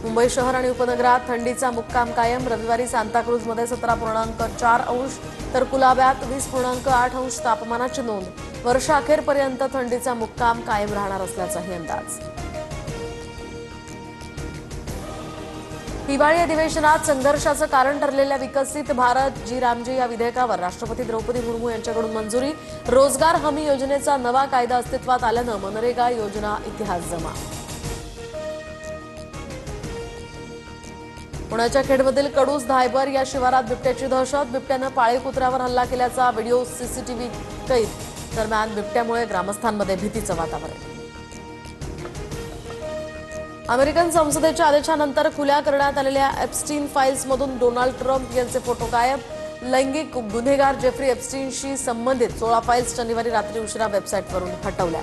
मुंबई शहर आणि उपनगरात थंडीचा मुक्काम कायम। रविवारी सांताक्रूजमध्ये 17.4 अंश तर कुलाब्यात 20.8 अंश तापमानाची नोंद। वर्षाअखेरपर्यंत थंडीचा मुक्काम कायम राहणार असल्याचाही अंदाज। हिवाळी अधिवेशनात संघर्षाचं कारण ठरलेल्या विकसित भारत जी रामजी या विधेयकावर राष्ट्रपती द्रौपदी मुर्मू यांच्याकडून मंजुरी। रोजगार हमी योजनेचा नवा कायदा अस्तित्वात आल्यानं मनरेगा योजना इतिहास जमा। पुण्याच्या खेडमधील कडूस धायबर या शिवारात बिबट्याची दहशत। बिबट्यानं पाळीव कुत्र्यावर हल्ला केल्याचा व्हिडिओ सीसीटीव्ही कैद। दरम्यान बिबट्यामुळे ग्रामस्थांमध्ये भीतीचं वातावरण। अमेरिकन संसदेच्या आदेशानंतर खुल्या करण्यात आलेल्या एप्स्टीन फाईल्समधून डोनाल्ड ट्रम्प यांचे फोटो गायब। लैंगिक गुन्हेगार जेफ्री एप्स्टीनशी संबंधित 16 फाईल्स शनिवारी रात्री उशिरा वेबसाईटवरून हटवल्या।